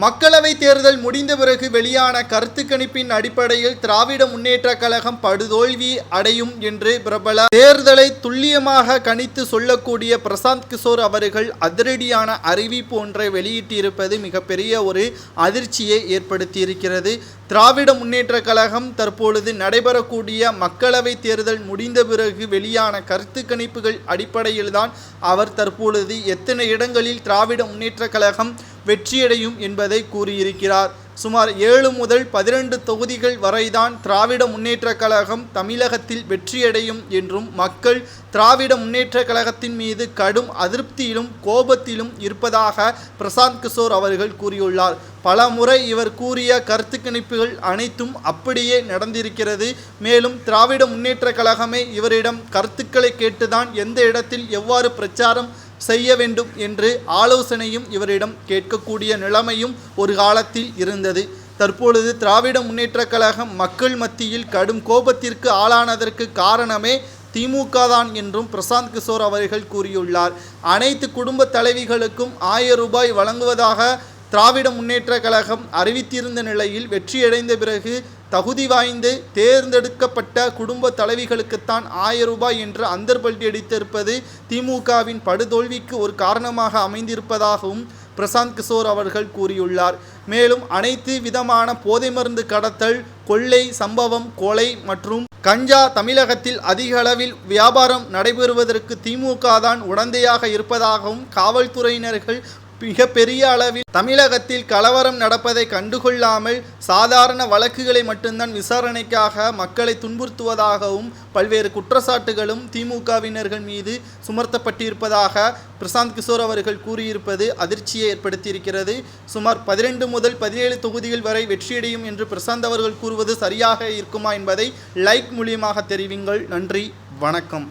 மக்களவை தேர்தல் முடிந்த பிறகு வெளியான கருத்து கணிப்பின் அடிப்படையில் திராவிட முன்னேற்றக் கழகம் படுதோல்வி அடையும் என்று பிரபல தேர்தலை துல்லியமாக கணித்து சொல்லக்கூடிய பிரசாந்த் கிஷோர் அவர்கள் அதிரடியான அறிவிப்பு ஒன்றை வெளியிட்டிருப்பது மிகப்பெரிய ஒரு அதிர்ச்சியை ஏற்படுத்தியிருக்கிறது. திராவிட முன்னேற்றக் கழகம் தற்பொழுது நடைபெறக்கூடிய மக்களவை தேர்தல் முடிந்த பிறகு வெளியான கருத்து கணிப்புகள் அடிப்படையில்தான் அவர் தற்பொழுது எத்தனை இடங்களில் திராவிட முன்னேற்றக் கழகம் வெற்றியடையும் என்பதை கூறியிருக்கிறார். சுமார் 7 முதல் 12 தொகுதிகள் வரைதான் திராவிட முன்னேற்றக் கழகம் தமிழகத்தில் வெற்றியடையும் என்றும் மக்கள் திராவிட முன்னேற்றக் கழகத்தின் மீது கடும் அதிருப்தியிலும் கோபத்திலும் இருப்பதாக பிரசாந்த் கிஷோர் அவர்கள் கூறியுள்ளார். பல முறை இவர் கூறிய கருத்து கணிப்புகள் அனைத்தும் அப்படியே நடந்திருக்கிறது. மேலும் திராவிட முன்னேற்றக் கழகமே இவரிடம் கருத்துக்களை கேட்டுதான் எந்த இடத்தில் எவ்வாறு பிரச்சாரம் செய்ய வேண்டும் என்று ஆலோசனையும் இவரிடம் கேட்கக்கூடிய நிலைமையும் ஒரு காலத்தில் இருந்தது. தற்பொழுது திராவிட முன்னேற்றக் கழகம் மக்கள் மத்தியில் கடும் கோபத்திற்கு ஆளானதற்கு காரணமே திமுக தான் என்றும் பிரசாந்த் கிஷோர் அவர்கள் கூறியுள்ளார். அனைத்து குடும்ப தலைவிகளுக்கும் 1000 ரூபாய் வழங்குவதாக திராவிட முன்னேற்றக் கழகம் அறிவித்திருந்த நிலையில் வெற்றியடைந்த பிறகு தகுதி வாய்ந்து தேர்ந்தெடுக்கப்பட்ட குடும்ப தலைவிகளுக்குத்தான் 1000 ரூபாய் என்று அந்தர்பல்டி அடித்திருப்பது திமுகவின் படுதோல்விக்கு ஒரு காரணமாக அமைந்திருப்பதாகவும் பிரசாந்த் கிஷோர் அவர்கள் கூறியுள்ளார். மேலும் அனைத்து விதமான போதை மருந்து கடத்தல், கொள்ளை சம்பவம், கொலை மற்றும் கஞ்சா தமிழகத்தில் அதிக அளவில் வியாபாரம் நடைபெறுவதற்கு திமுக தான் உடந்தையாக இருப்பதாகவும் காவல்துறையினர்கள் மிக பெரிய அளவில் தமிழகத்தில் கலவரம் நடப்பதை கண்டுகொள்ளாமல் சாதாரண வழக்குகளை மட்டும்தான் விசாரணைக்காக மக்களை துன்புறுத்துவதாகவும் பல்வேறு குற்றச்சாட்டுகளும் திமுகவினர்கள் மீது சுமர்த்தப்பட்டிருப்பதாக பிரசாந்த் கிஷோர் அவர்கள் கூறியிருப்பது அதிர்ச்சியை ஏற்படுத்தியிருக்கிறது. சுமார் 12 முதல் 17 தொகுதிகள் வரை வெற்றியடையும் என்று பிரசாந்த் அவர்கள் கூறுவது சரியாக இருக்குமா என்பதை லைக் மூலியமாக தெரிவிங்கள். நன்றி, வணக்கம்.